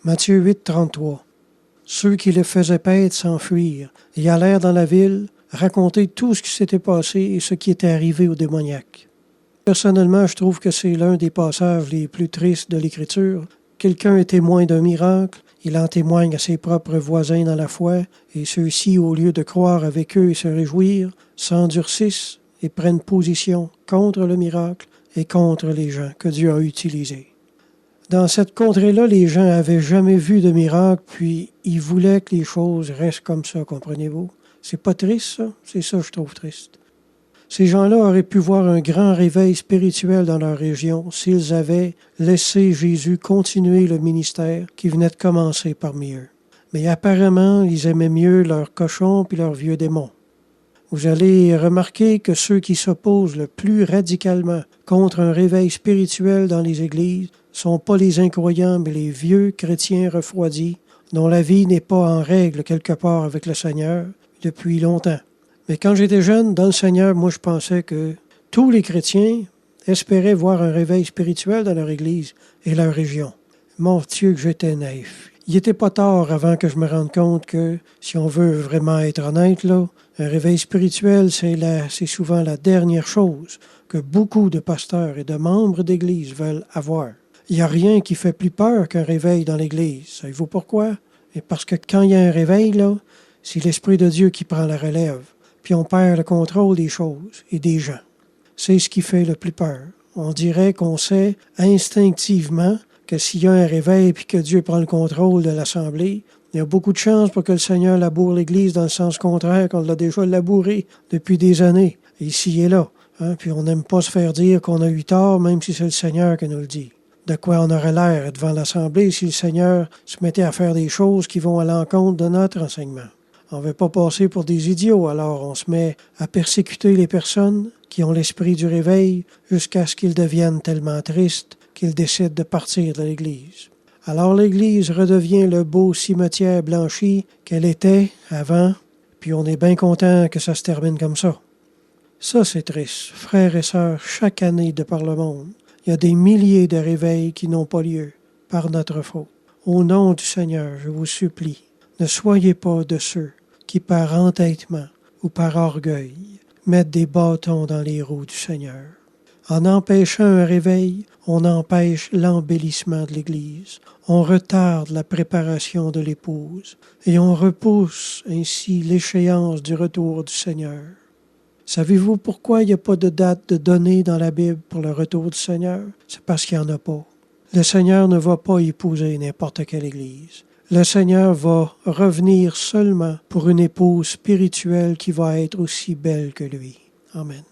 Matthieu 8, 33. Ceux qui le faisaient paître s'enfuirent et allèrent dans la ville raconter tout ce qui s'était passé et ce qui était arrivé au démoniaque. Personnellement, je trouve que c'est l'un des passages les plus tristes de l'Écriture. Quelqu'un est témoin d'un miracle, il en témoigne à ses propres voisins dans la foi, et ceux-ci, au lieu de croire avec eux et se réjouir, s'endurcissent et prennent position contre le miracle et contre les gens que Dieu a utilisés. Dans cette contrée-là, les gens n'avaient jamais vu de miracle, puis ils voulaient que les choses restent comme ça, comprenez-vous? C'est pas triste, ça? C'est ça que je trouve triste. Ces gens-là auraient pu voir un grand réveil spirituel dans leur région s'ils avaient laissé Jésus continuer le ministère qui venait de commencer parmi eux. Mais apparemment, ils aimaient mieux leurs cochons puis leurs vieux démons. Vous allez remarquer que ceux qui s'opposent le plus radicalement contre un réveil spirituel dans les églises sont pas les incroyants, mais les vieux chrétiens refroidis, dont la vie n'est pas en règle quelque part avec le Seigneur depuis longtemps. Mais quand j'étais jeune, dans le Seigneur, moi je pensais que tous les chrétiens espéraient voir un réveil spirituel dans leur église et leur région. Mon Dieu, que j'étais naïf. Il n'était pas tard avant que je me rende compte que, si on veut vraiment être honnête, là, un réveil spirituel, c'est souvent la dernière chose que beaucoup de pasteurs et de membres d'église veulent avoir. Il n'y a rien qui fait plus peur qu'un réveil dans l'église. Savez-vous pourquoi? Et parce que quand il y a un réveil, là, c'est l'Esprit de Dieu qui prend la relève. Puis on perd le contrôle des choses et des gens. C'est ce qui fait le plus peur. On dirait qu'on sait instinctivement que s'il y a un réveil et que Dieu prend le contrôle de l'Assemblée, il y a beaucoup de chances pour que le Seigneur laboure l'Église dans le sens contraire qu'on l'a déjà labouré depuis des années, ici et là. Puis on n'aime pas se faire dire qu'on a eu tort, même si c'est le Seigneur qui nous le dit. De quoi on aurait l'air devant l'Assemblée si le Seigneur se mettait à faire des choses qui vont à l'encontre de notre enseignement. On ne veut pas passer pour des idiots, alors on se met à persécuter les personnes qui ont l'esprit du réveil jusqu'à ce qu'ils deviennent tellement tristes qu'ils décident de partir de l'Église. Alors l'Église redevient le beau cimetière blanchi qu'elle était avant, puis on est bien content que ça se termine comme ça. Ça, c'est triste. Frères et sœurs, chaque année de par le monde, il y a des milliers de réveils qui n'ont pas lieu par notre faute. Au nom du Seigneur, je vous supplie, ne soyez pas de ceux qui, par entêtement ou par orgueil, mettent des bâtons dans les roues du Seigneur. En empêchant un réveil, on empêche l'embellissement de l'Église. On retarde la préparation de l'épouse et on repousse ainsi l'échéance du retour du Seigneur. Savez-vous pourquoi il n'y a pas de date de donnée dans la Bible pour le retour du Seigneur? C'est parce qu'il n'y en a pas. Le Seigneur ne va pas épouser n'importe quelle Église. Le Seigneur va revenir seulement pour une épouse spirituelle qui va être aussi belle que lui. Amen.